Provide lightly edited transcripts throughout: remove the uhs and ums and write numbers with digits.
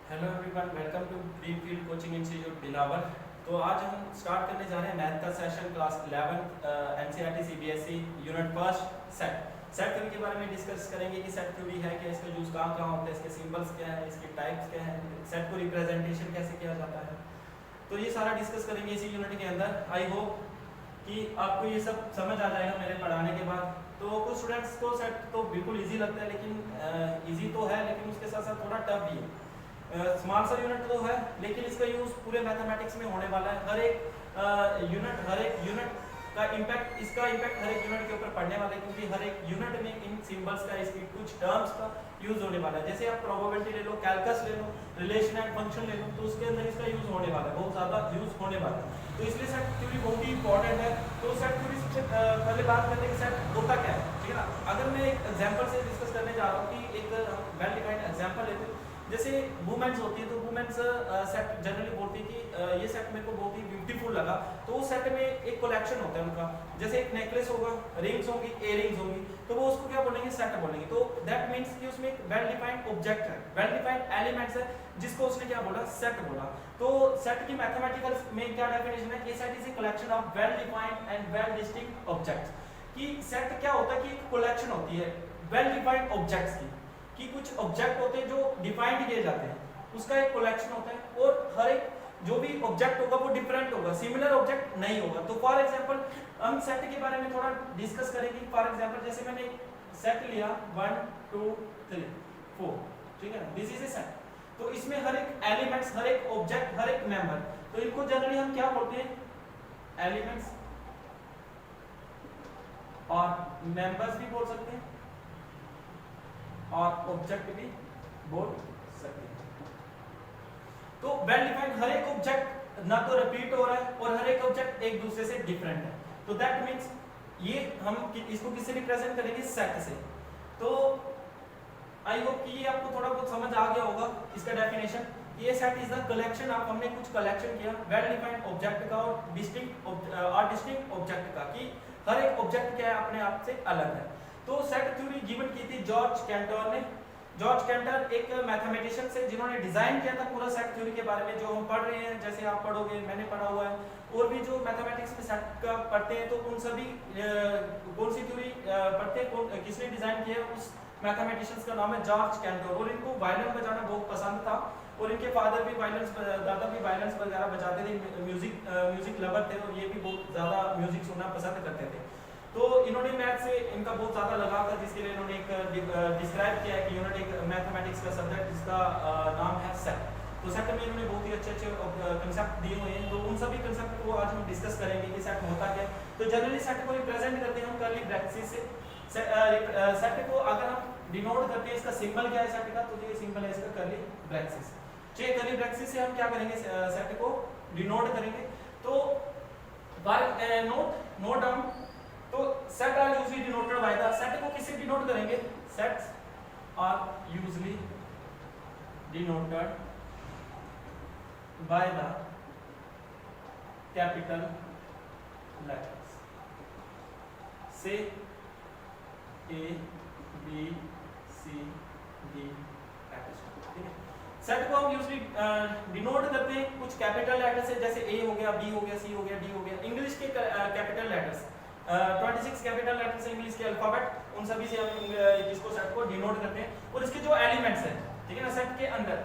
Hello everyone, welcome to Greenfield coaching institute Billawar. तो आज हम स्टार्ट करने जा रहे हैं मैथ का session class 11 NCERT CBSE unit first set theory के बारे में डिस्कस करेंगे कि सेट थ्योरी है क्या, इसका यूज कहाँ कहाँ होता है, इसके सिंबल्स क्या है, इसके टाइप्स क्या है, सेट को रिप्रेजेंटेशन कैसे किया जाता है। तो ये सारा डिस्कस करेंगे इसी यूनिट के अंदर। आई होप कि आपको ये सब समझ आ जाएगा मेरे पढ़ाने के बाद। तो कुछ स्टूडेंट्स को सेट तो बिल्कुल इजी लगता है, लेकिन इजी तो है लेकिन उसके साथ साथ थोड़ा टफ भी है। स्मॉल सा यूनिट तो है लेकिन इसका यूज पूरे मैथमेटिक्स में होने वाला है। हर एक यूनिट का इम्पैक्ट, इसका इम्पैक्ट हर एक यूनिट के ऊपर पड़ने वाला है, क्योंकि हर एक यूनिट में इन सिंबल्स का, इसकी कुछ टर्म्स का यूज होने वाला है। जैसे आप प्रोबेबिलिटी ले लो, कैलकुलस ले लो, रिलेशन एंड फंक्शन ले लो, तो उसके अंदर इसका यूज होने वाला है, बहुत ज्यादा यूज होने वाला है। तो इसलिए सेट थ्योरी बहुत ही इंपॉर्टेंट है। तो सेट थ्योरी सबसे पहले बात करते हैं कि सेट होता क्या है, ठीक है ना। अगर मैं एक एग्जांपल से डिस्कस करने जा रहा हूँ कि एक वेल डिफाइंड एग्जांपल लेते हैं, जैसे वुमेन्स होती है, तो वुमेन्स सेट जनरली बोलती है कि ये सेट मेरे को बहुत ही ब्यूटीफुल लगा। तो उस सेट में एक कलेक्शन होता है उनका, जैसे एक नेकलेस होगा, रिंग्स होंगी, इयररिंग्स होंगी, तो वो उसको क्या बोलेंगे, सेट बोलेंगे। तो दैट मींस कि उसमें एक वेल डिफाइंड ऑब्जेक्ट है, वेल डिफाइंड एलिमेंट्स है, जिसको उसने क्या बोला, सेट बोला। तो सेट की मैथमेटिकल में क्या डेफिनेशन है, a set is a collection of well defined and well distinct objects. कि सेट क्या होता है कि एक कलेक्शन होती है वेल डिफाइंड ऑब्जेक्ट्स की, कि कुछ ऑब्जेक्ट होते हैं जो डिफाइंड किए जाते हैं, उसका एक कलेक्शन होता है, और हर एक जो भी ऑब्जेक्ट होगा वो डिफरेंट होगा, सिमिलर ऑब्जेक्ट नहीं होगा। तो फॉर एग्जांपल हम सेट के बारे में थोड़ा डिस्कस करेंगे। फॉर एग्जांपल जैसे मैंने एक सेट लिया 1 2 3 4, ठीक है, दिस इज ए सेट। तो इसमें हर एक एलिमेंट्स, हर एक ऑब्जेक्ट, हर एक मेंबर, तो इनको जनरली हम क्या बोलते हैं, एलिमेंट्स और मेंबर्स भी बोल सकते हैं और ऑब्जेक्ट भी बोल सकते हैं। तो वेल डिफाइंड हर एक ऑब्जेक्ट ना तो रिपीट हो रहा है और हर एक ऑब्जेक्ट एक दूसरे से डिफरेंट है। तो दैट मींस ये हम इसको किससे रिप्रेजेंट करेंगे, सेट से। तो आई होप कि ये आपको थोड़ा बहुत समझ आ गया होगा इसका डेफिनेशन। ये set is the collection of, हमने कुछ कलेक्शन किया वेल डिफाइंड ऑब्जेक्ट का और डिस्टिंक्ट ऑब्जेक्ट का, कि हर एक ऑब्जेक्ट क्या है, अपने आप से अलग है। तो सेट थ्योरी गिवन की थी जॉर्ज कैंटर ने। जॉर्ज कैंटर एक मैथमेटिशियन से जिन्होंने डिजाइन किया था पूरा सेट थ्योरी के बारे में, जो हम पढ़ रहे हैं, जैसे आप पढ़ोगे, मैंने पढ़ा हुआ है, और भी जो मैथमेटिक्स में सेट का पढ़ते हैं, तो उन सभी कौन सी थ्योरी पढ़ते हैं, किसने डिजाइन किया है, उस मैथमेटिशियन का नाम है जॉर्ज कैंटर। और इनको वायलिन बजाना बहुत पसंद था, और इनके फादर भी वायलिन्स, दादा भी वायलिन्स वगैरह बजाते थे, म्यूजिक लवर थे, और ये भी बहुत ज्यादा म्यूजिक सुनना पसंद करते थे। तो इन्होंने मैथ से इनका बहुत ज्यादा लगाव था, जिसके लिए इन्होंने एक डिस्क्राइब किया है कि यूनिट एक मैथमेटिक्स का सब्जेक्ट जिसका नाम है सेट। तो सेट में इन्होंने बहुत ही अच्छे कंसेप्ट दिए हुए हैं, तो उन सभी कंसेप्ट को आज हम डिस्कस करेंगे कि सेट होता क्या है। तो जनरली सेट को रिप्रेजेंट करते हैं हम कर्ली ब्रैकेट्स से। सेट को अगर हम डिनोट करते हैं, इसका सिंबल क्या है सेट का, तो ये सिंबल है इसका कर्ली ब्रैकेट्स। चलिए कर्ली ब्रैकेट्स से हम क्या करेंगे, सेट को डिनोट करेंगे। तो नोट डाउन, तो set are usually denoted by the, set को किससे डिनोट करेंगे, sets are usually denoted by the capital letters, say A B C D, ठीक है। सेट को हम यूजुअली डिनोट करते हैं कुछ कैपिटल लेटर से, जैसे ए हो गया, बी हो गया, सी हो गया, डी हो गया। इंग्लिश के कैपिटल लेटर्स 26 कैपिटल लेटर्स है इंग्लिश के अल्फाबेट, उन सभी से हम इसको सेट को डिनोट करते हैं। और इसके जो एलिमेंट्स हैं, ठीक है ना, सेट के अंदर,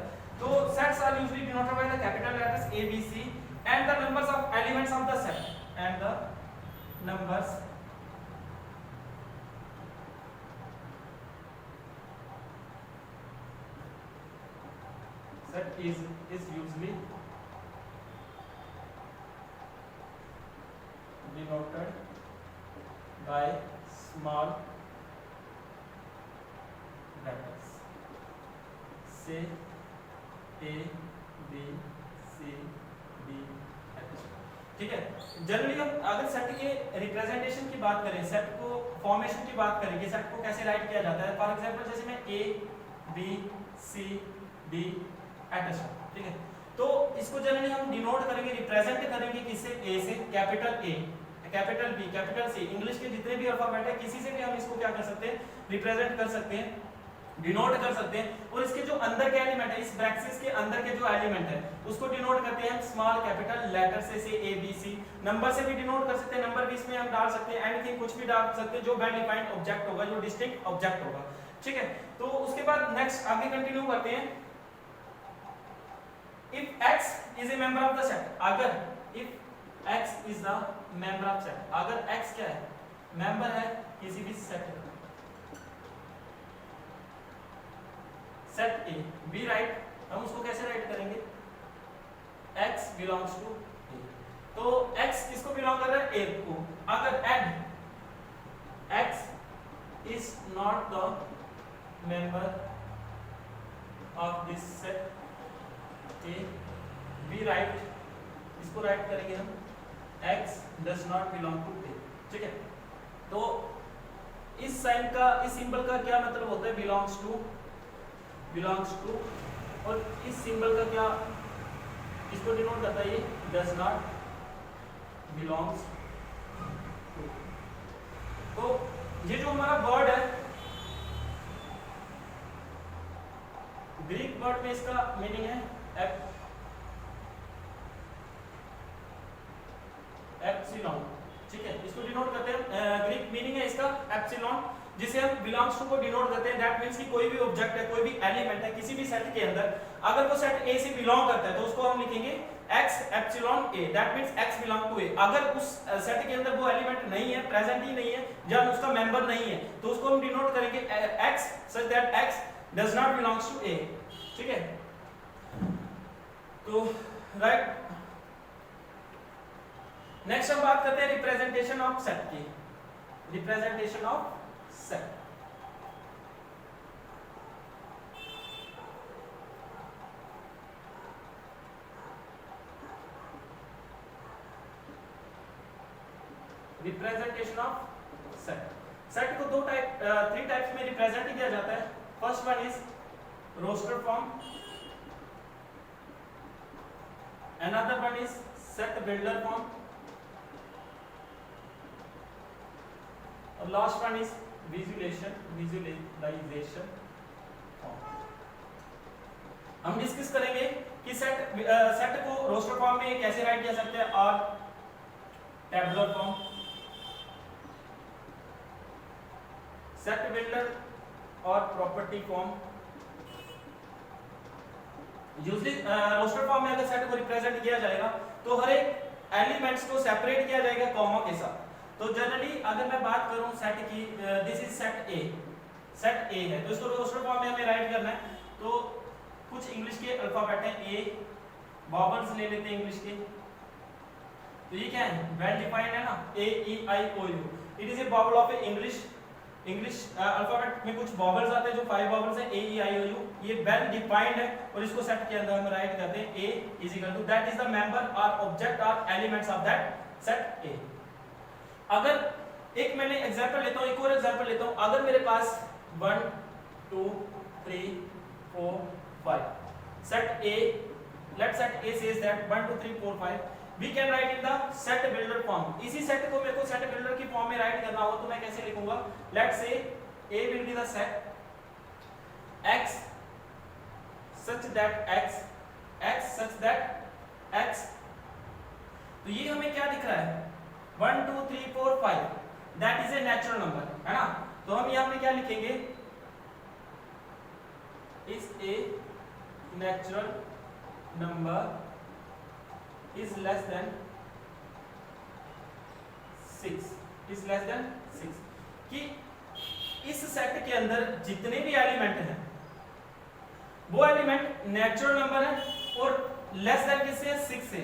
तो sets are usually denoted by the capital letters A B C and the numbers of elements of the set, and the numbers set is usually denoted by small letters, say A B C D, ठीक है। Generally हम अगर set के representation की बात करें, set को formation की बात करें कि सेट को कैसे राइट किया जाता है, फॉर एग्जांपल जैसे मैं A B C D etcetera, ठीक है। तो इसको जनरली हम डिनोट करेंगे, रिप्रेजेंट करेंगे किससे, ए से, capital A, capital B, capital C, English के जितने भी अल्फाबेट है किसी से भी हम इसको क्या कर सकते हैं, रिप्रेजेंट कर सकते हैं। डिनोट कर सकते हैं। और इसके जो अंदर के एलिमेंट है, इस ब्रैकेट्स के अंदर के जो एलिमेंट है उसको डिनोट करते हैं स्मॉल कैपिटल लेटर से ए बी सी। नंबर से भी डिनोट कर सकते हैं, नंबर भी इसमें हम डाल सकते हैं, एनीथिंग कुछ भी डाल सकते हैं जो वेल डिफाइंड ऑब्जेक्ट होगा, जो डिस्टिंक्ट ऑब्जेक्ट होगा, ठीक है। तो उसके बाद नेक्स्ट आगे कंटिन्यू करते हैं। If x is a member of the set, अगर if x is the member of set, अगर x क्या है, मेंबर है किसी भी सेट का, सेट ए बी राइट, हम उसको कैसे राइट करेंगे, x बिलोंग्स टू ए, तो x किसको बिलोंग कर रहा है, ए को। अगर and x is not the member of this set A B right, इसको राइट करेंगे हम x does not belong to A, ठीक है। तो इस साइन का, इस सिंबल का क्या मतलब होता है, बिलोंग्स टू, बिलोंग्स टू, और इस सिंबल का क्या, इसको डिनोट करता है ये डज नॉट बिलोंग्स टू। तो ये जो हमारा वर्ड है, ग्रीक वर्ड में इसका मीनिंग है एप्सिलॉन, ठीक है, इसको डिनोट करते हैं, ग्रीक मीनिंग है इसका एप्सिलॉन, जिसे हम बिलोंग्स टू को डिनोट करते हैं। दैट मींस कि कोई भी ऑब्जेक्ट है, कोई भी एलिमेंट है किसी भी सेट के अंदर, अगर वो सेट ए से बिलोंग करता है तो उसको हम लिखेंगे x epsilon a, that means x belong to a। अगर उस सेट के अंदर वो एलिमेंट नहीं है, प्रेजेंट ही नहीं है, जब उसका मेंबर नहीं है, तो उसको हम डिनोट करेंगे x such that x does not belongs to a, ठीक है। तो राइट, नेक्स्ट हम बात करते हैं रिप्रेजेंटेशन ऑफ सेट की, representation of set. Representation of set, set को दो टाइप, थ्री टाइप्स में रिप्रेजेंट किया जाता है। First one is roster form, another one is set builder form, और last one is visualisation form. हम डिस्कस करेंगे कि सेट को रोस्टर फॉर्म में कैसे राइट किया सकते हैं, और टेबुलर फॉर्म, सेट बिल्डर और property form. Usually roster form में अगर सेट को रिप्रेजेंट किया जाएगा तो हर एक एलिमेंट्स को सेपरेट किया जाएगा कॉमा के साथ। तो जनरली अगर मैं बात करूं सेट की, this is set A, set ए है, तो इसको रोस्टर फॉर्म में हमें राइट करना है। तो कुछ इंग्लिश के अल्फाबेट हैं, ए वॉवल्स ले लेते हैं इंग्लिश के, तो ये क्या है, वेल डिफाइंड है ना, A E I O U, it is a vowel of a English alphabet में कुछ वॉवल्स आते हैं जो 5 वॉवल्स हैं, A E I O U, ये वेल डिफाइंड है, और इसको सेट के अंदर हम राइट करते हैं A is equal to, that is the member और ऑब्जेक्ट और elements of that set A. अगर एक मैंने एग्जांपल लेता हूं, एक और एग्जांपल लेता हूं, अगर मेरे पास 1 2 3 4 5 set A, let set A says that 1 2 3 4 5, we can write in the set builder form। इसी सेट को मेरे को सेट बिल्डर की फॉर्म में राइट करना हो तो मैं कैसे लिखूंगा, let's say a will be the set x such that x such that x, तो ये हमें क्या दिख रहा है, 1 2 3 4 5, that is a natural number, है ना। तो हम यहां पे क्या लिखेंगे, is a natural number is less than 6, is less than 6, कि इस सेट के अंदर जितने भी एलिमेंट हैं वो एलिमेंट नेचुरल नंबर है और लेस देन किससे है, 6 से।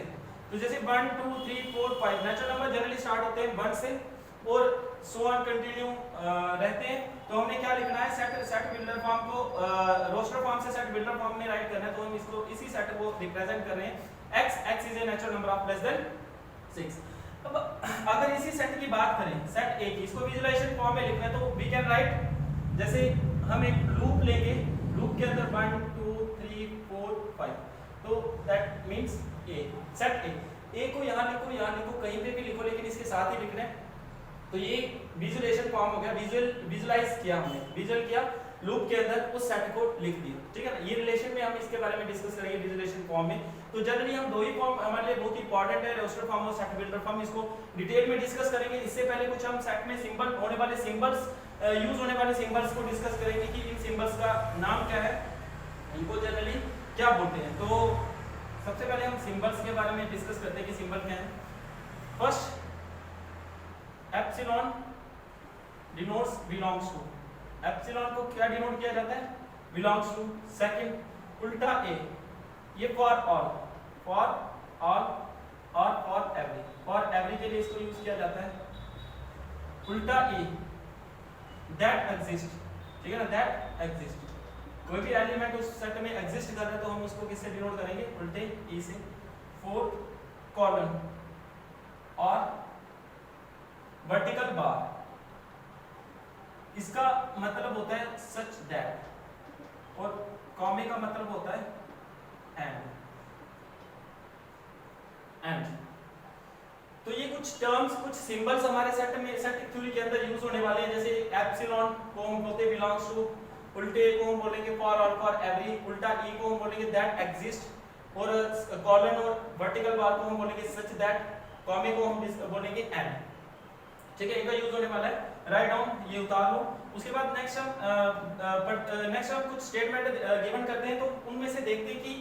तो जैसे 1 2 3 4 5 नेचुरल नंबर जनरली स्टार्ट होते हैं 1 से और सो ऑन कंटिन्यू रहते हैं। तो हमने क्या लिखना है, सेट बिल्डर फॉर्म को रोस्टर फॉर्म से सेट बिल्डर फॉर्म में राइट करना है। तो हम इसको इसी सेट को रिप्रेजेंट कर रहे हैं, x is a natural number of less than 6। अब अगर इसी सेट की बात करें, सेट ए की, इसको विजुअलाइजेशन फॉर्म में लिखना है तो वी कैन राइट, जैसे हम एक लूप लेंगे, लूप के अंदर 1 2 3 4 5, तो दैट मींस ए, सेट ए को यहां लिखो, कहीं पे भी लिखो, लेकिन इसके साथ ही लिखना है। तो ये विजुअलाइजेशन फॉर्म हो गया, विजुअलाइज किया हमने, विजुअल किया। लूप के अंदर उस सेट को लिख दिया, ठीक है ना। ये रिलेशन में हम इसके बारे में डिस्कस करेंगे रिलेशन फॉर्म में। तो जनरली हम दो ही फॉर्म हमारे लिए बहुत इंपॉर्टेंट है, रोस्टर फॉर्म और सेट बिल्डर फॉर्म, इसको डिटेल में डिस्कस करेंगे। इससे पहले कुछ हम सेट में सिंबल होने वाले सिंबल्स यूज होने वाले सिंबल्स को डिस्कस करेंगे कि इन सिंबल्स का नाम क्या है, इनको जनरली क्या बोलते हैं। तो सबसे पहले हम सिंबल्स के बारे में डिस्कस करते हैं कि सिंबल क्या है। First epsilon denotes belongs to, epsilon को क्या डिनोट किया जाता है, बिलोंग्स टू। सेकंड उल्टा ए, ये फॉर ऑल और फॉर एवरी, फॉर एवरी के लिए इसको यूज किया जाता है। उल्टा ई दैट एग्जिस्ट, ठीक है ना, दैट एग्जिस्ट, कोई भी एलिमेंट उस सेट में एग्जिस्ट कर रहा है तो हम उसको किससे डिनोट करेंगे, उल्टे ई से। फोर्थ कॉलन और वर्टिकल बार, इसका मतलब होता है सच दैट, और कॉमे का मतलब होता है एंड। तो ये कुछ टर्म्स, कुछ सिंबल्स हमारे सेट में, सेट थ्योरी के अंदर यूज होने वाले हैं। जैसे एप्सिलॉन को हम बोलते हैं बिलोंग्स टू, उल्टे को हम बोलेंगे फॉर ऑल फॉर एवरी, उल्टा ई को हम बोलेंगे दैट एग्जिस्ट, और कॉलन और वर्टिकल बार को हम बोलेंगे सच दैट, कॉमे को हम बोलेंगे एंड, ठीक है। इनका यूज होने वाला है, राइट डाउन, ये उतार लो। उसके बाद नेक्स्ट हम कुछ स्टेटमेंट गिवन करते हैं, तो उनमें से देखते हैं कि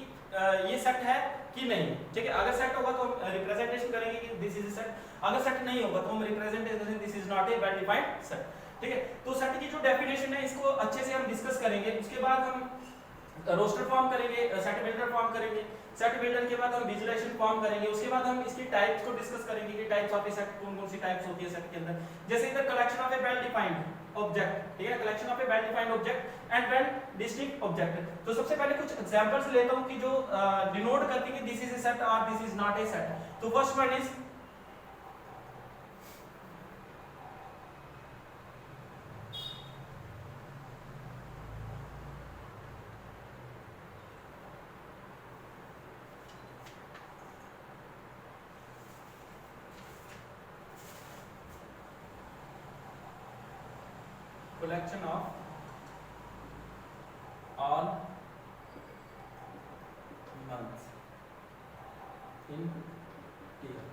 ये सेट है कि नहीं, ठीक है। अगर सेट होगा तो हम रिप्रेजेंटेशन करेंगे कि दिस इज अ सेट, अगर सेट नहीं होगा तो हम representation this is not A well defined set, ठीक है। तो सेट की जो डेफिनेशन है इसको अच्छे से हम डिस्कस करेंगे। उसके बाद हम रोस्टर फॉर्म करेंगे, सेट बिल्डर फॉर्म करेंगे, सेट बिल्डर के बाद हम विजुअलाइजेशन फॉर्म करेंगे। उसके बाद हम इसकी टाइप्स को डिस्कस करेंगे कि टाइप्स ऑफ ए सेट कौन-कौन सी टाइप्स होती है सेट के अंदर। जैसे इधर collection of A well defined object, ठीक है, collection of A well defined object and well distinct object. तो सबसे पहले कुछ एग्जांपल्स लेता हूं कि जो डिनोट करती है कि दिस इज ए सेट और this is not a set. तो first one is collection of all months in year।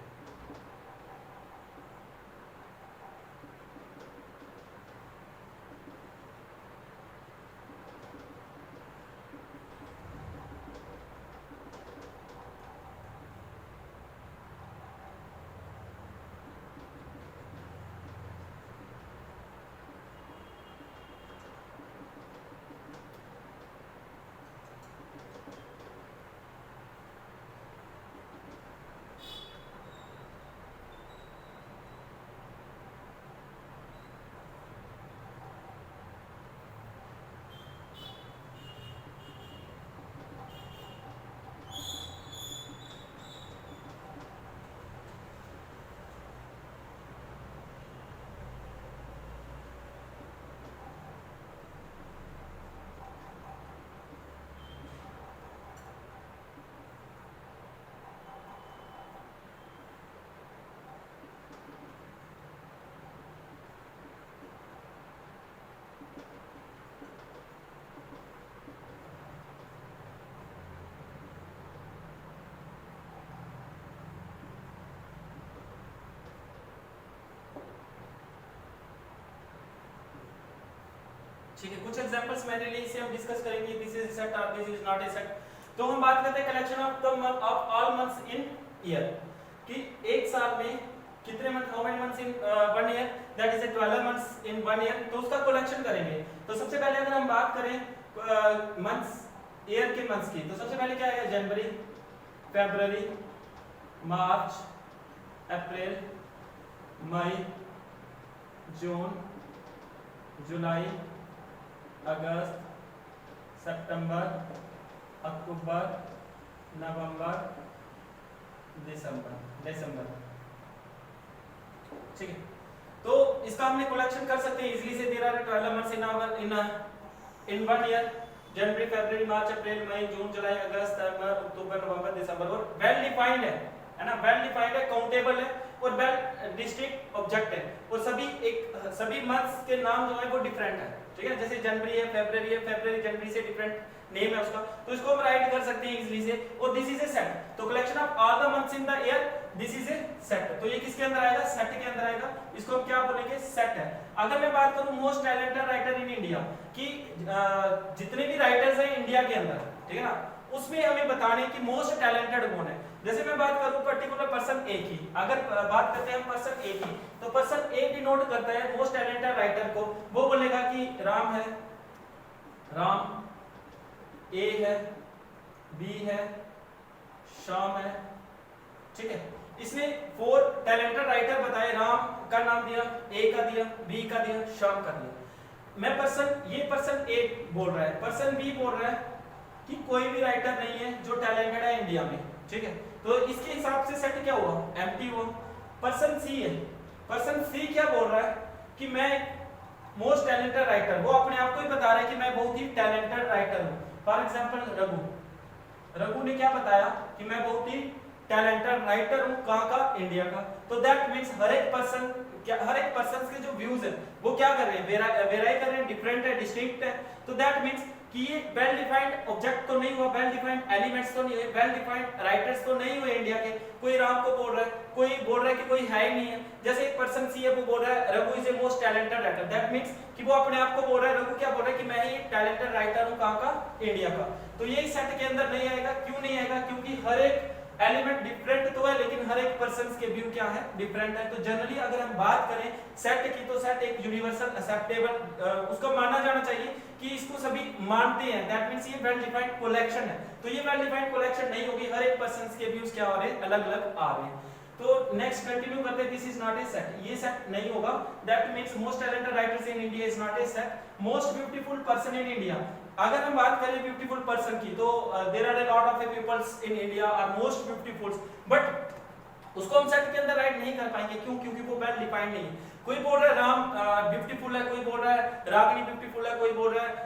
ठीक है, कुछ एग्जांपल्स मैंने लिए, इसे हम डिस्कस करेंगे, दिस इज सेट और this is not a set. तो हम बात करते हैं collection of the month of all months in year, कि एक साल में कितने month, how many months in one year, that is 12 months in one year. तो उसका कलेक्शन करेंगे। तो सबसे पहले अगर हम बात करें मंथ्स, ईयर के मंथ्स की, तो सबसे पहले क्या है, जनवरी, फरवरी, मार्च, अप्रैल, मई, जून, जुलाई, अगस्त, सितंबर, अक्टूबर, नवंबर, दिसंबर, ठीक है। तो इसका हमने कलेक्शन कर सकते हैं इजीली से, there are 12 months in one year, जनवरी, फरवरी, मार्च, अप्रैल, मई, जून, जुलाई, अगस्त, सितंबर, अक्टूबर, नवंबर, दिसंबर, और वेल डिफाइंड है ना, वेल डिफाइंड है, काउंटेबल है, और वेल डिस्टिंक्ट ऑब्जेक्ट है, और सभी मंथ्स के नाम जो है वो डिफरेंट है। ठीक है, जैसे जनवरी है, फेब्रुअरी जनवरी से डिफरेंट नेम है उसका, तो इसको हम राइट कर सकते हैं इजीली से। और दिस इज ए सेट, तो collection of all the months in the year, this is a set, तो ये किसके अंदर आएगा, सेट के अंदर आएगा, इसको हम क्या बोलेंगे, सेट है। अगर मैं बात करूं most talented writer in India कि जितने भी राइटर्स हैं इंडिया के अंदर, ठीक है ना, उसमें हमें बताने कि मोस्ट टैलेंटेड कौन है। जैसे मैं बात करूं पर्टिकुलर पर्सन ए की, अगर बात करते हैं पर्सन ए की, तो पर्सन ए भी नोट करता है मोस्ट टैलेंटेड राइटर को, वो बोलेगा कि राम है, राम, ए है, बी है, श्याम है, ठीक है। इसने 4 टैलेंटेड राइटर बताए, राम का नाम दिया, ए का दिया, बी का दिया, श्याम का दिया। मैं ये पर्सन ए बोल रहा है, पर्सन बी बोल रहा है कि कोई भी राइटर नहीं है जो टैलेंटेड है इंडिया में, ठीक है, तो इसके हिसाब से सेट क्या हुआ, एम्प्टी हुआ। पर्सन सी है, पर्सन सी क्या बोल रहा है कि मैं मोस्ट टैलेंटेड राइटर, वो अपने आप को ही बता रहा है कि मैं बहुत ही टैलेंटेड राइटर हूं। फॉर एग्जांपल रघु ने क्या बताया कि मैं बहुत ही टैलेंटेड राइटर हूं, कहां का, इंडिया का। तो दैट मींस हर एक पर्सन के जो व्यूज है वो क्या कर रहे हैं, वेराई कर रहे हैं, डिफरेंट है, डिस्टिंक्ट है। तो दैट मींस कि ये वेल डिफाइंड ऑब्जेक्ट तो नहीं हुआ, वेल डिफाइंड एलिमेंट्स तो नहीं है, वेल डिफाइंड राइटर्स तो नहीं हुए इंडिया के। कोई राम को बोल रहा है, कोई बोल रहा है कि कोई है ही नहीं है। जैसे एक पर्सन सी है वो बोल रहा है Raghu is a most talented writer, that means कि वो अपने आप को बोल रहा है, रघु क्या बोल रहा है कि मैं ही टैलेंटेड राइटर हूं, कहां का, इंडिया का। तो ये सेट के अंदर नहीं आएगा। क्यों नहीं आएगा, क्योंकि हर एक एलिमेंट डिफरेंट तो है, लेकिन हर एक पर्सन के व्यू क्या है, डिफरेंट है। तो जनरली अगर हम बात करें सेट की, तो सेट एक यूनिवर्सल एक्सेप्टेबल उसको माना जाना चाहिए कि इसको सभी मानते हैं, दैट मींस ये वेल डिफाइंड कलेक्शन है। तो ये वेल डिफाइंड कलेक्शन नहीं होगी, हर एक पर्सन के व्यूज क्या हो रहे हैं, अलग अलग आ रहे हैं। तो नेक्स्ट कंटिन्यू करते हैं, this is not a set, ये सेट नहीं होगा। That means most talented writers in India is not a set. Most beautiful person in India, अगर हम बात करें ब्यूटीफुल पर्सन की, तो there are a lot of peoples in India are most beautiful, but उसको हम सेट के अंदर राइट नहीं कर पाएंगे। क्यों, क्योंकि वो वेल डिफाइंड नहीं है। कोई बोल रहा है राम ब्यूटीफुल है, कोई बोल रहा है रागिनी ब्यूटीफुल है, कोई बोल रहा है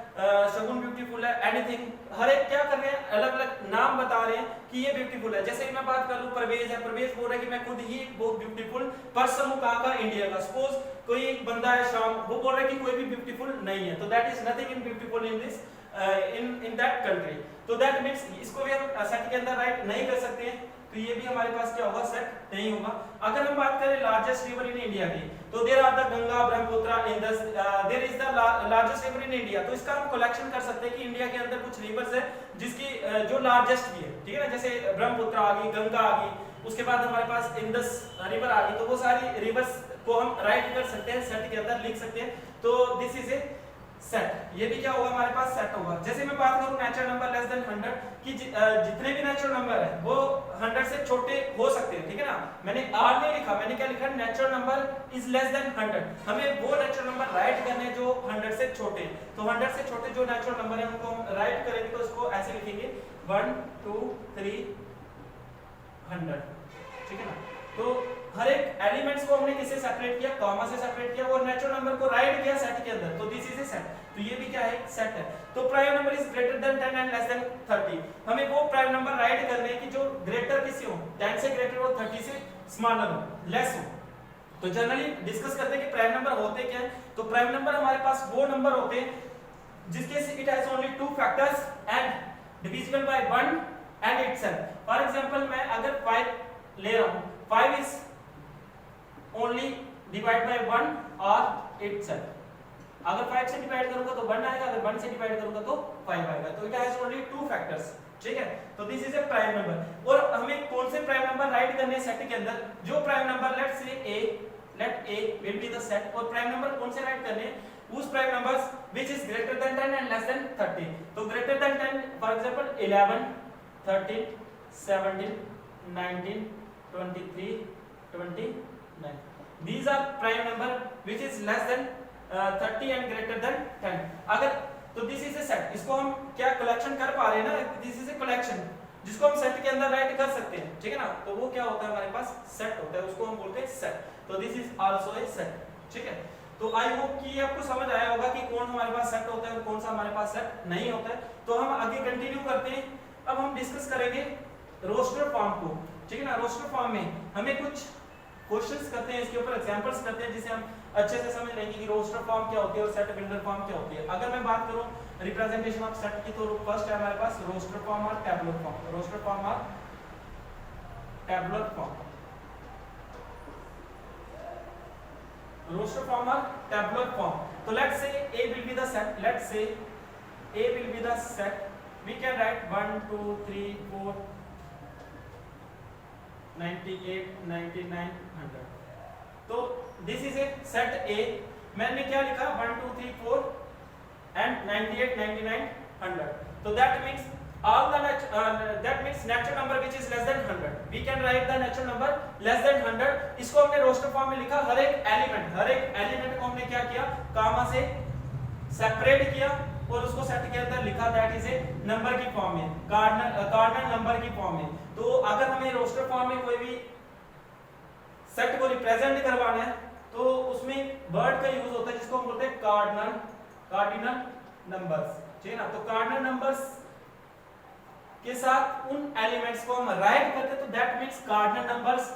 शगुन ब्यूटीफुल है, एनीथिंग, हर एक क्या कर रहे हैं, अलग अलग नाम बता रहे हैं कि ये ब्यूटीफुल है। जैसे मैं बात कर लूं परवेज है, परवेज बोल रहा है कि मैं खुद ही बहुत ब्यूटीफुल पर्सन हूं, कहां का, इंडिया का। सपोज कोई एक बंदा है श्याम, वो बोल रहा है कि कोई भी ब्यूटीफुल नहीं है, तो that is nothing in beautiful in this in that country. तो दैट मींस इसको भी हम सेट के अंदर राइट नहीं कर सकते हैं। तो ये भी हमारे पास क्या होगा, सेट नहीं होगा। अगर हम बात करें लार्जेस्ट रिवर इन इंडिया की, तो there are the Ganga, Brahmaputra, Indus, there is the largest river in India. तो इसका हम कलेक्शन कर सकते हैं कि इंडिया के अंदर कुछ रिवर्स है जिसकी जो लार्जेस्ट भी है, ठीक है ना, जैसे ब्रह्मपुत्र आ गई, गंगा आ गई, उसके बाद हमारे पास इंदस रिवर आ गई। तो वो सारी रिवर्स को हम राइट कर सकते हैं, सेट के अंदर लिख सकते हैं। तो दिस इज ए सेट, ये भी क्या होगा, हमारे पास सेट होगा। जैसे मैं बात करूं नेचुरल नंबर लेस देन 100 कि जितने भी नेचुरल नंबर है वो 100 से छोटे हो सकते हैं, ठीक है ना। मैंने आर नहीं लिखा, मैंने क्या लिखा, natural number is less then 100। हमें वो नेचुरल नंबर राइट करने हैं जो 100 से छोटे। तो 100 से छोटे जो नेचुरल नंबर है उनको हम राइट करेंगे, तो उसको ऐसे लिखेंगे 1 2 3 100, ठीक है ना। तो हर एक एलिमेंट्स को हमने किससे सेपरेट किया, कॉमा से सेपरेट किया, और नेचुरल नंबर को राइट किया सेट के अंदर। तो दिस इज ए सेट। तो ये भी क्या है, सेट है। तो prime number is greater than 10 and less than 30। हमें वो प्राइम नंबर राइट करने हैं कि जो ग्रेटर किससे हो, 10 से ग्रेटर हो, 30 से स्मॉलर हो, लेस हो। तो जनरली डिस्कस करते हैं कि प्राइम नंबर होते क्या है। तो प्राइम नंबर हमारे पास वो नंबर होते हैं जिसके it has only 2 factors and divisible by 1 and itself. For example मैं अगर 5 ले रहा हूं, 5 इज ओनली डिवाइड बाय 1 और इटसेल्फ। अगर 5 से डिवाइड करूंगा तो 1 आएगा, अगर 1 से डिवाइड करूंगा तो 5 आएगा। तो इट हैज ओनली 2 फैक्टर्स, ठीक है। तो this is A prime number. और हमें कौन से प्राइम नंबर राइट करने हैं सेट के अंदर, जो prime number let say let a will be the set. और प्राइम नंबर कौन से राइट करने हैं, उस prime numbers which is greater than 10 and less than 30। तो greater than 10 for example 11 13 17 19 23 29। These are prime number which is less than 30 and greater than 10। अगर तो this is a set, इसको हम क्या कलेक्शन कर पा रहे हैं ना, दिस इज ए कलेक्शन जिसको हम सेट के अंदर राइट कर सकते हैं, ठीक है ना। तो वो क्या होता है, हमारे पास सेट होता है, उसको हम बोलते हैं सेट। तो this is also a set, ठीक है। तो आई होप कि आपको समझ आया होगा कि कौन हमारे पास सेट होता है और कौन सा हमारे पास सेट नहीं होता है। तो हम आगे कंटिन्यू करते हैं। अब हम डिस्कस करेंगे रोस्टर फॉर्म को, ठीक है ना। रोस्टर फॉर्म में हमें कुछ क्वेश्चंस करते हैं, इसके ऊपर एग्जांपल्स करते हैं जिसे हम अच्छे से समझ लेंगे कि रोस्टर फॉर्म क्या होती है और सेट बिल्डर फॉर्म क्या होती है। अगर मैं बात करूं रिप्रेजेंटेशन ऑफ सेट की, तो फर्स्ट है हमारे पास रोस्टर फॉर्म और टैबुलर फॉर्म। रोस्टर फॉर्म और टैबुलर फॉर्म, रोस्टर फॉर्म और टैबुलर फॉर्म। तो let's say A will be the set, let's say A will be the set, we can write 1 2 3 4 98 99 100। तो this is a set A, मैंने क्या लिखा 1 2 3 4 and 98 99 100। तो that means all the that means natural number which is less than 100, we can write the natural number less than 100। इसको हमने roster form में लिखा, हर एक एलिमेंट को हमने क्या किया, कामा से सेपरेट किया और उसको सेट के अंदर लिखा, दैट इज ए नंबर की फॉर्म में, कार्डिनल नंबर की फॉर्म में। तो अगर हमें रोस्टर फॉर्म में कोई भी सेट को रिप्रेजेंट करवाना है तो उसमें वर्ड का यूज होता है जिसको हम बोलते हैं कार्डिनल नंबर्स, ठीक है ना। तो कार्डिनल नंबर्स के साथ उन एलिमेंट्स को हम राइट करते हैं, तो दैट मींस कार्डिनल नंबर्स।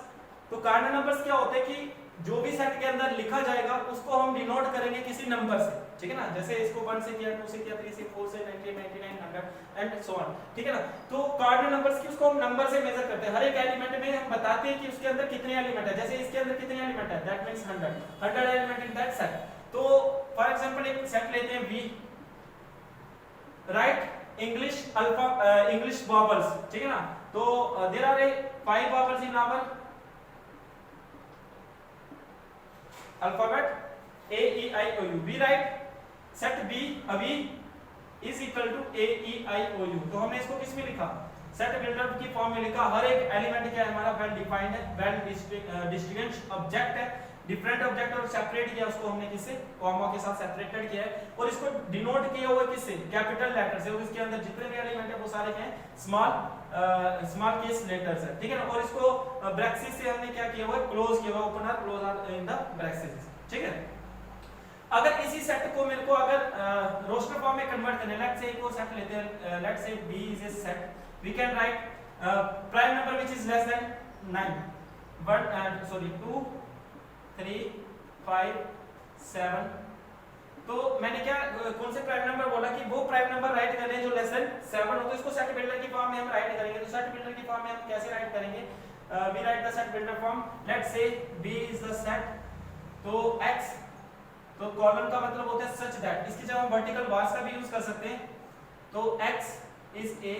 तो कार्डिनल नंबर्स क्या होते हैं कि जो भी सेट के अंदर लिखा जाएगा उसको हम डिनोट करेंगे किसी नंबर से, ठीक है ना। जैसे इसको 1 से किया, 2 से किया, 3 से 4 से 98 99 100 एंड सो ऑन, ठीक है ना। तो कार्डिनल नंबर्स की उसको हम नंबर से मेजर करते हैं। हर एक एलिमेंट में हम बताते हैं कि उसके अंदर कितने एलिमेंट है। जैसे इसके अंदर कितने एलिमेंट है, that means 100 element in that set. तो फॉर एग्जांपल एक सेट लेते हैं V, write English English vowels, ठीक है ना। तो there are 5 vowels in our alphabet A E I O U। we write set B अभी is equal to A E I O U। तो हमने इसको किस में लिखा, सेट बिल्डर की फॉर्म में लिखा। हर एक एलिमेंट क्या है हमारा, वेल डिफाइंड है, वेल डिस्टिंग्विश्ड ऑब्जेक्ट है, डिफरेंट ऑब्जेक्ट और सेपरेट किया उसको हमने किससे, कॉमा के साथ सेपरेटेड किया है और इसको डिनोट किया हुआ किससे, कैपिटल लेटर से। और इसके अंदर जितने भी एलिमेंट है वो सारे क्या हैं, स्मॉल केस लेटर्स है, ठीक है ना। और इसको ब्रैकेट्स से हमने क्या किया हुआ है, क्लोज किया हुआ, ओपन और क्लोज इन द ब्रैकेट्स, ठीक है। अगर इसी सेट को मेरे को अगर रोस्टर फॉर्म में कन्वर्ट करना है, लेट्स से एक और सेट लेते हैं, let's say B is a set, we can write prime number which is less than 2 3 5 7। तो मैंने क्या कौन से प्राइम नंबर बोला कि वो प्राइम नंबर राइट करने जो लेस देन 7 हो, तो इसको सेट बिल्डर की फॉर्म में हम राइट करेंगे। तो सेट बिल्डर की फॉर्म में हम कैसे राइट करेंगे, we write the set builder form, let's say B is the set, तो X, तो कॉलम का मतलब होता है सच दैट, इसकी जगह हम वर्टिकल बार्स का भी यूज कर सकते हैं। तो X is A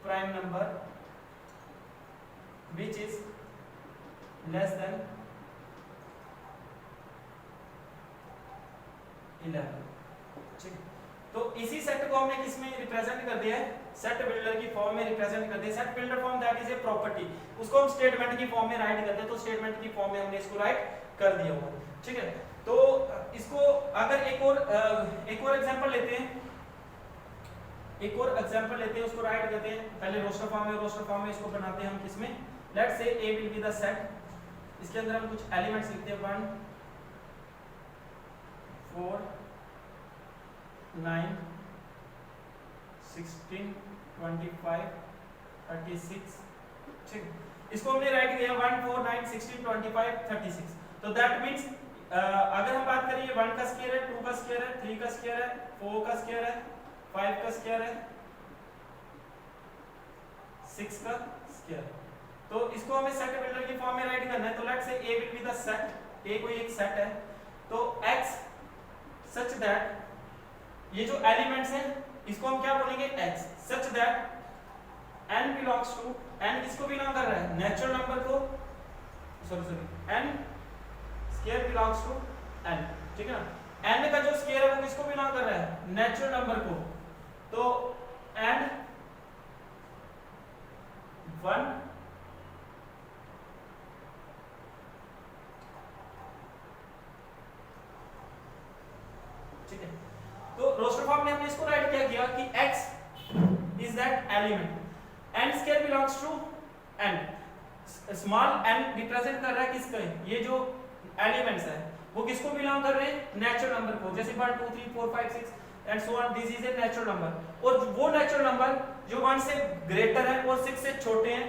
prime number which is less then 11, ठीक। तो इसी सेट को हमने किस में रिप्रेजेंट कर दिया है, सेट बिल्डर की फॉर्म में रिप्रेजेंट कर दिया। Set builder form that is a property, उसको हम स्टेटमेंट की फॉर्म में राइट करते हैं। तो स्टेटमेंट की फॉर्म में हमने इसको राइट कर दिया हुआ, ठीक है। तो इसको अगर एक और एग्जांपल लेते हैं, उसको राइट करते हैं। पहले रोस्टर फॉर्म में इसको बनाते हैं हम किसमें, let's say A will be the set, इसके अंदर हम कुछ एलिमेंट्स लिखते हैं 1 4 9 16 25 36, ठीक। इसको हमने राइट किया 1 4 9 16 25 36। तो दैट मींस अगर हम बात करें 1 का स्क्वायर है, 2 का स्क्वायर है, 3 का स्क्वायर है, 4 का स्क्वायर है, 5 का स्क्वायर है, 6 का स्क्वायर है। तो इसको हमें सेट बिल्डर की फॉर्म में राइट करना है। तो let's say A will be the set, A कोई एक सेट है, तो X सच दैट ये जो एलिमेंट्स हैं इसको हम क्या बोलेंगे, X such that n belongs to, n किसको बिलोंग कर रहा है, नेचुरल नंबर को, n square belongs to n, ठीक है ना। n का जो स्क्वायर है वो किसको बिलोंग कर रहा है, नेचुरल नंबर को। तो n 1 ठीक है। तो रोस्टर फॉर्म में हमने इसको राइट क्या किया कि x is that element, n square belongs to n, small n represent कर रहा है किसका, ये जो एलिमेंट्स है वो किसको बिलोंग कर रहे हैं, नेचुरल नंबर को। जैसे 1 2 3 4 5 6 and so on, this is a natural number. और वो नेचुरल नंबर जो 1 से ग्रेटर है और 6 से छोटे हैं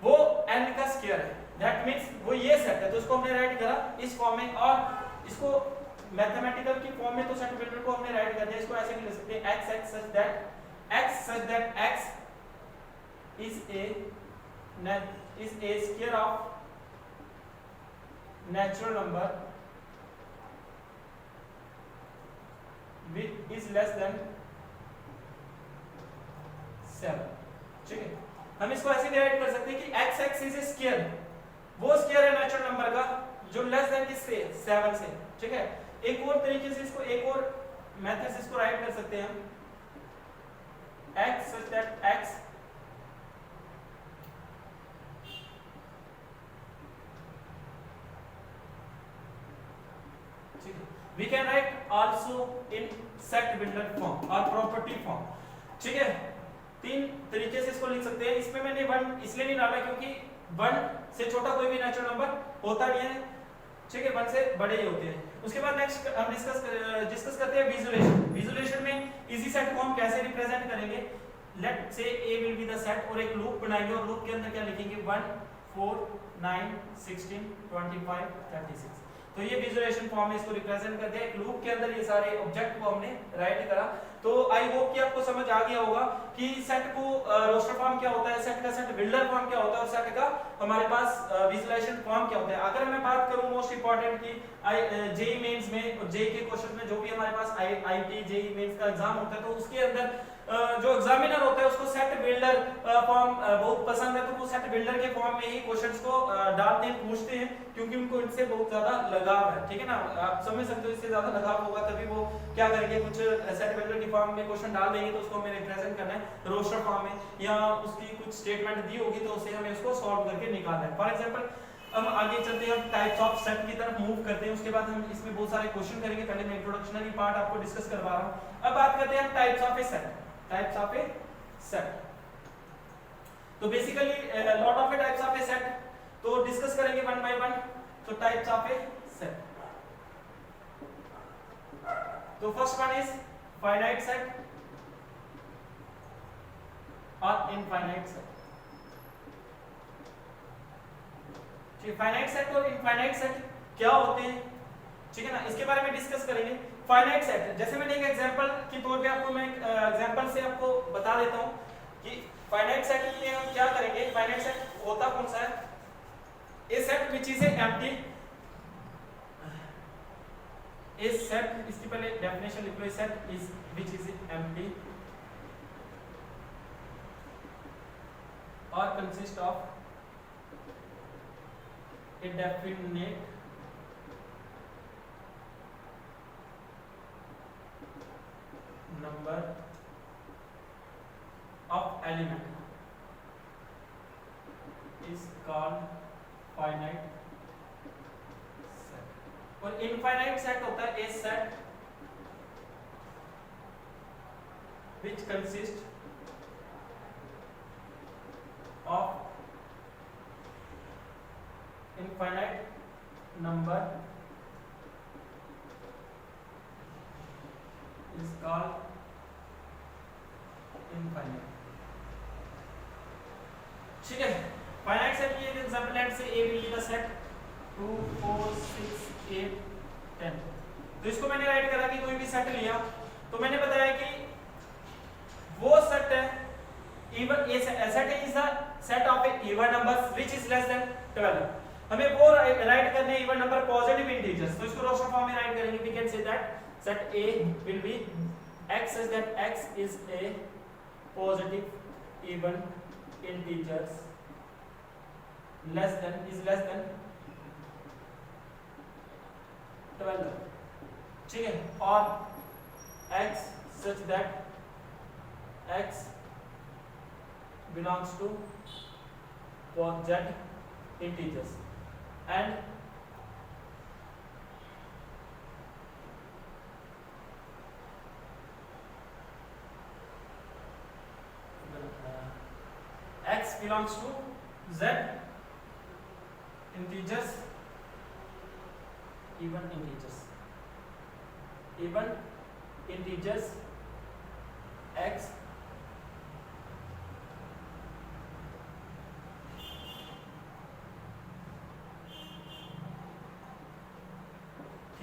वो n का स्क्वायर है, दैट मींस वो ये सेट है। तो इसको हमने राइट करा इस फॉर्म में। और इसको मैथमेटिकल की फॉर्म में तो सेट बिल्डर को हमने राइट कर दिया, इसको ऐसे भी लिख सकते हैं x such that x is a square of natural number which is less than 7। ठीक है, हम इसको ऐसे भी राइट कर सकते हैं कि x इज ए स्क्वायर, वो स्क्वायर है नेचुरल नंबर का जो लेस देन किससे 7 से। ठीक है, एक और तरीके से इसको, एक और मेथड से इसको राइट कर सकते हैं हम, x such that x we can write also in set builder form or property form। ठीक है, तीन तरीके से इसको लिख सकते हैं। इसमें मैंने 1 इसलिए नहीं डाला क्योंकि 1 से छोटा कोई भी नेचुरल नंबर होता नहीं है। ठीक है, 1 से बड़े ही होते हैं। उसके बाद नेक्स्ट हम डिस्कस करते हैं विजुअलाइजेशन। विजुअलाइजेशन में इजी सेट को हम कैसे रिप्रेजेंट करेंगे। लेट से a will be the set, और एक लूप बनाएंगे और लूप के अंदर क्या लिखेंगे 1 4 9 16 25 36। तो ये विजुअलाइजेशन फॉर्म में इसको रिप्रेजेंट कर दिया। एक लूप के अंदर ये सारे ऑब्जेक्ट को हमने राइट करा। तो आई होप कि आपको समझ आ गया होगा कि सेट को रोस्टर फॉर्म क्या होता है, सेट का सेट बिल्डर फॉर्म क्या होता है, और सेट का हमारे पास विजुअलाइजेशन फॉर्म क्या होता है। अगर मैं बात करूं मोस्ट इंपॉर्टेंट की जेईई मेंस में और जेईई के क्वेश्चन में, जो भी हमारे पास आईटी जेईई मेंस का एग्जाम होता है, तो उसके अंदर जो एग्जामिनर होता है उसको सेट बिल्डर फॉर्म बहुत पसंद है, तो वो सेट बिल्डर के फॉर्म में ही क्वेश्चंस को डालते हैं, पूछते हैं, क्योंकि उनको इनसे बहुत ज्यादा लगाव है। ठीक है ना, आप समझ सकते हो, इससे ज्यादा लगाव होगा तभी वो क्या करेंगे, कुछ सेट बिल्डर की फॉर्म में क्वेश्चन डाल देंगे तो उसको हमें रिप्रेजेंट करना है रोस्टर फॉर्म में, या उसकी कुछ स्टेटमेंट दी होगी तो उसे हमें उसको सॉल्व करके निकालना है। फॉर एग्जांपल हम आगे चलते हैं, हम टाइप्स ऑफ सेट की तरफ मूव करते हैं। उसके बाद हम इसमें बहुत सारे क्वेश्चन करेंगे। पहले मैं इंट्रोडक्शनरी पार्ट आपको डिस्कस करवा रहा हूं। अब बात करते हैं हम types of a set. Types of a set, तो basically lot of a types of a set, तो डिस्कस करेंगे वन बाय वन। तो टाइप्स ऑफ ए सेट, तो first one is finite set और इनफाइनाइट सेट। फाइनाइट सेट और infinite set क्या होते हैं, ठीक है ना, इसके बारे में डिस्कस करेंगे। फाइनाइट सेट, जैसे मैंने एक एग्जांपल के तौर पे आपको मैं एग्जांपल से आपको बता देता हूं कि फाइनाइट सेट में हम क्या करेंगे। फाइनाइट सेट होता कौन सा है, a set which is empty, a set, इसकी पहले डेफिनेशन लिख लो, a set is which is empty और consist of a definite number of element is called finite set। और infinite set होता है a set which consists of infinite number is called infinite. ठीक है, फाइनाइट सेट की example let से a will be the set 2 4 6 8 10। तो इसको मैंने राइट करा कि कोई भी सेट लिया, तो मैंने बताया कि वो सेट है even, A set is the set of A even numbers which is less then 12। हमें वो राइट करने इवन नंबर पॉजिटिव इंटीजर्स, तो इसको रोस्टर फॉर्म में राइट करेंगे। We can say that set A will be x such that x is a positive even integers less than 12। ठीक है, और x such that x belongs to z integers and x belongs to z integers, even integers x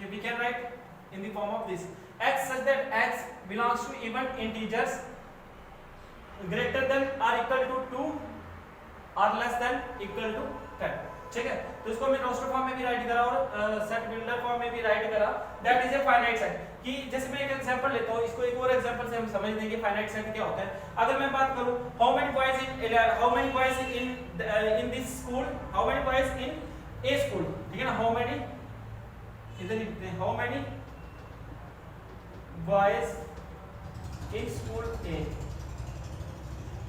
ये भी we can write in the form of this x such that x belongs to even integers greater than or equal to 2 or less than equal to 10. ठीक है, तो इसको मैं roster form में भी right करा और सेट बिल्डर फॉर्म में भी राइट करा। That is a finite set. कि जैसे मैं एक एग्जांपल लेता हूं, इसको एक और एग्जांपल से हम समझ लेंगे फाइनाइट सेट क्या होता है। अगर मैं बात करूं how many boys in this school, how many boys in a school, ठीक है ना, हाउ मेनी इधर लिखते हैं how many boys in school A,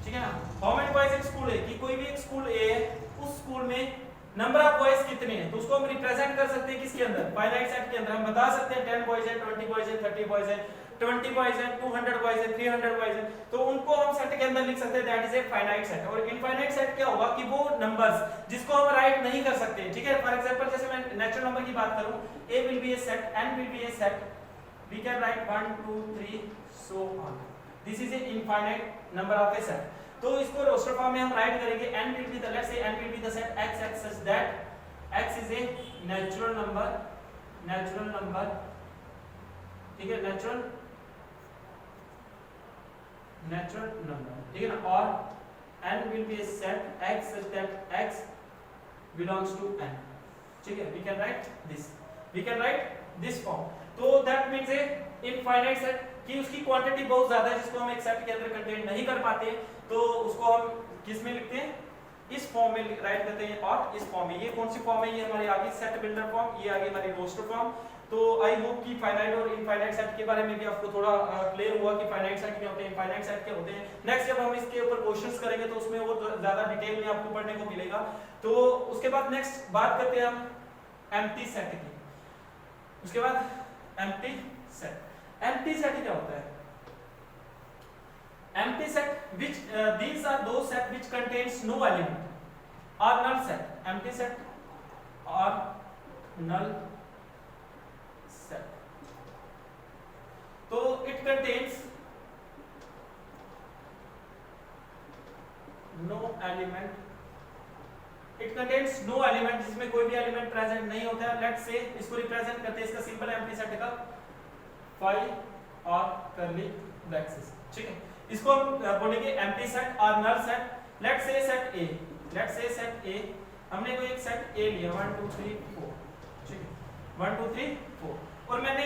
ठीक है ना, how many boys in school A, कि कोई भी एक स्कूल ए है, उस स्कूल में नंबर ऑफ बॉयज कितने हैं, तो उसको हम रिप्रेजेंट कर सकते हैं किसके अंदर, फाइनाइट सेट के अंदर। हम बता सकते हैं 10 बॉयज है, 20 बॉयज है, 30 बॉयज है, 20 बॉयज है, 200 बॉयज है, 300 बॉयज है, तो उनको हम सेट के अंदर लिख सकते हैं। That is a finite set. और इनफाइनाइट सेट क्या होगा कि वो नंबर्स जिसको हम राइट नहीं कर सकते, ठीक है। फॉर एग्जांपल जैसे मैं नेचुरल नंबर की बात करूं, a will be a set, n will be a set, we can write 1 2 3 so on. This is a infinite number of a set. तो इसको रोस्टर फॉर्म में हम राइट करेंगे n will be the, let's say n will be the set x such that x is a natural number, ठीक है, natural number, ठीक है ना, और n will be a set x such that x belongs to n, ठीक है। we can write this form। तो that means a infinite set कि उसकी क्वांटिटी बहुत ज्यादा है जिसको हम एक सेट के अंदर कंटेन नहीं कर पाते, तो उसको हम किस में लिखते हैं, इस फॉर्म में राइट करते हैं। और इस फॉर्म में, ये कौन सी फॉर्म है, ये हमारी आगे सेट बिल्डर फॉर्म, ये आगे हमारी रोस्टर फॉर्म। तो आई होप कि फाइनाइट और इनफाइनाइट सेट के बारे में भी आपको थोड़ा क्लियर हुआ कि फाइनाइट सेट क्या होते हैं, इनफाइनाइट सेट क्या होते हैं। नेक्स्ट जब हम इसके ऊपर क्वेश्चंस करेंगे तो उसमें और ज्यादा डिटेल में आपको पढ़ने को मिलेगा। तो उसके बाद नेक्स्ट बात करते हैं हम एम्प्टी सेट की। उसके बाद एम्प्टी सेट क्या होता है? Empty set, which these are those set which contains no element or null set. Empty set or null set. So it contains no element. It contains no element, जिसमें कोई भी element present नहीं होता है। Let's say इसको represent करते हैं, इसका सिंपल एम्प्टी सेट का 5 और कर्ली ब्रैकेट्स, ठीक है। इसको हम बोलेंगे एम्प्टी सेट और null set. Let's say set A, हमने कोई एक सेट ए लिया 1 2 3 4, ठीक है, 1 2 3 4, और मैंने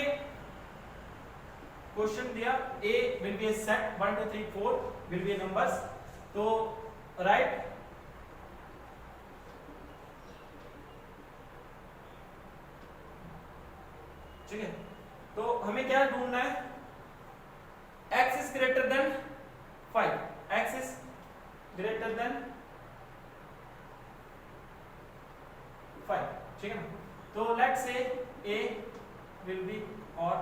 क्वेश्चन दिया A will be a set, 1 2 3 4 will be a numbers. तो राइट ठीक है, तो हमें क्या ढूंढना है, x is greater than 5, x is greater than 5, ठीक है ना। तो let's say a will be or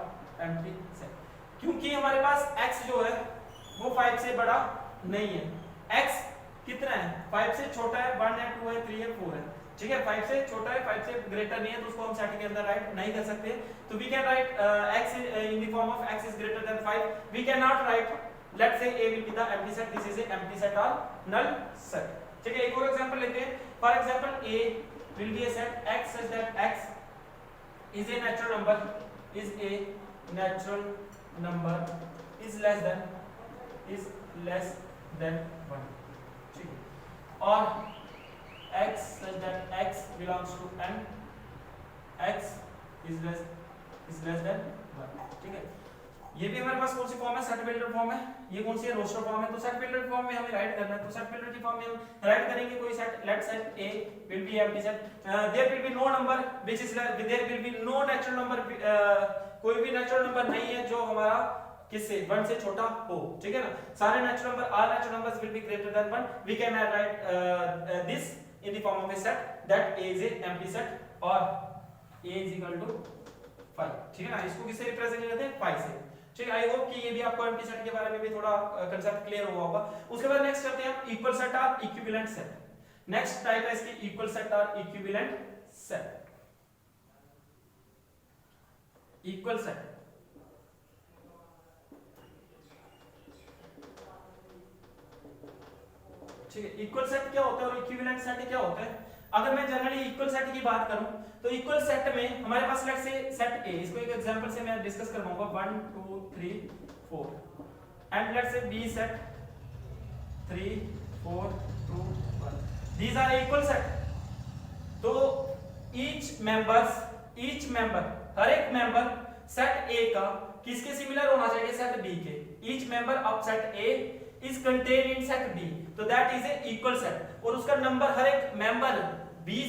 empty set, क्योंकि हमारे पास x जो है वो 5 से बड़ा नहीं है। x कितना है, 5 से छोटा है, 1 है 2 है 3 है 4 है, ठीक है। 5 से छोटा है, 5 से ग्रेटर नहीं है, तो उसको हम सेट के अंदर राइट नहीं कर सकते। तो we can write x in the form of x is greater than 5. We cannot write, let's say a will be the empty set, this is a empty set or null set, ठीक है। एक और example लेते हैं। For example a will be a set x such that x is a natural number, is less than 1, ठीक है। और x such that x belongs to n, x is less than 1, ठीक है। ये भी हमारे पास कौन सी फॉर्म है, सेट बिल्डर फॉर्म है। ये कौन सी है, रोस्टर फॉर्म है। तो सेट बिल्डर फॉर्म में हमें राइट करना है, तो सेट बिल्डर की फॉर्म में हम राइट करेंगे कोई set, let's set a will be empty set, there will be no number which is there will be no natural number, कोई भी नेचुरल नंबर नहीं है जो हमारा किससे 1 से छोटा हो, ठीक है ना। सारे natural number, all natural numbers will be greater than 1. We can write this in the form of a set that a is a empty set or a is equal to 5, ठीक है ना। इसको किससे रिप्रेजेंट करते हैं, 5 से, ठीक है। आई होप कि ये भी आपको एम्प्टी सेट के बारे में भी थोड़ा कांसेप्ट क्लियर हुआ होगा। उसके बाद नेक्स्ट करते हैं हम इक्वल सेट और इक्विवेलेंट सेट। नेक्स्ट टाइप है इसकी इक्वल सेट और इक्विवेलेंट सेट। इक्वल सेट, ठीक है। इक्वल सेट क्या होता है और इक्विवेलेंट सेट क्या होता है? अगर मैं जनरली इक्वल सेट की बात करूं तो इक्वल सेट में हमारे पास लेट्स से सेट ए, इसको एक एग्जांपल से मैं डिस्कस करवाऊंगा 1 2 3 4 and let's say B set 3 4 2 1, these are equal set। तो each member हर एक मेंबर सेट ए का किसके सिमिलर होना चाहिए, सेट बी के। each member of set A is contained in set B, तो that is a equal set। और उसका नंबर हर एक मेंबर बी ए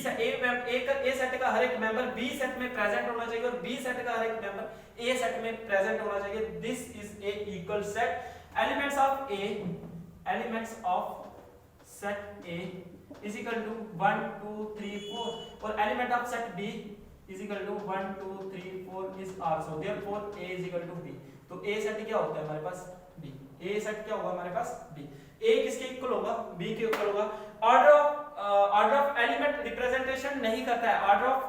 सेट का हर एक मेंबर बी सेट में प्रेजेंट होना चाहिए और बी सेट का हर एक मेंबर ए सेट में प्रेजेंट होना चाहिए। This is A equal set. Elements of set A is equal to 1 2 3 4 और element of set B is equal to 1 2 3 4 is also, therefore A is equal to B। तो A set क्या होता है हमारे पास B, A set क्या होगा हमारे पास B। A किसके इक्वल होगा, B के इक्वल होगा। ऑर्डर ऑफ एलिमेंट रिप्रेजेंटेशन नहीं करता है, ऑर्डर ऑफ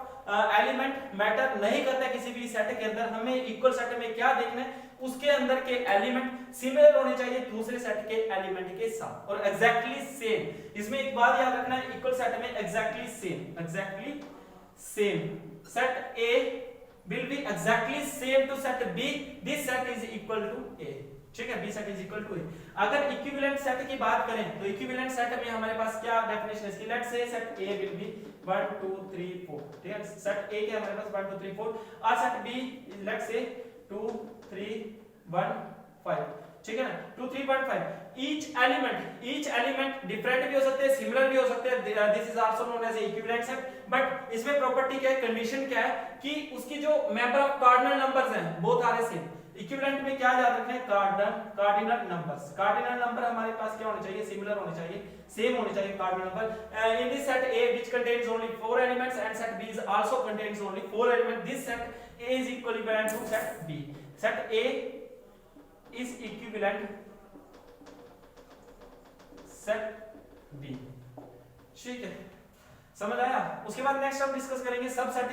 एलिमेंट मैटर नहीं करता है किसी भी सेट के अंदर। हमें इक्वल सेट में क्या देखना है, उसके अंदर के एलिमेंट सिमिलर होने चाहिए दूसरे सेट के एलिमेंट के साथ और एग्जैक्टली सेम। इसमें एक बात याद रखना है, इक्वल सेट में exactly same set A will be exactly same to set B, this set is equal to A, ठीक है, B set is equal to A। अगर इक्विवेलेंट सेट की बात करें तो इक्विवेलेंट सेट में हमारे पास क्या डेफिनेशन है इसकी, let's say set A will be 1 2 3 4, ठीक है, सेट A के हमारे पास 1 2 3 4 और सेट B लेट्स से 2 3 1 5, ठीक है ना, 2 3 1 5। ईच एलिमेंट डिफरेंट भी हो सकते हैं, सिमिलर भी हो सकते हैं, this is also known as equivalent set. But इसमें प्रॉपर्टी क्या है, कंडीशन क्या है कि उसकी जो मेंबर ऑफ कार्डिनल नंबर्स हैं बोथ आर सेम। इक्विवेलेंट में क्या याद रखना है, कार्डिनल नंबर हमारे पास क्या होने चाहिए, सिमिलर होने चाहिए, सेम होने चाहिए cardinal number. In this set A which contains only 4 elements and set B is also contains only 4 elements, this set A is equivalent to set B। set A is equivalent set B, ठीक है, समझ आया। उसके बाद next हम discuss करेंगे सब set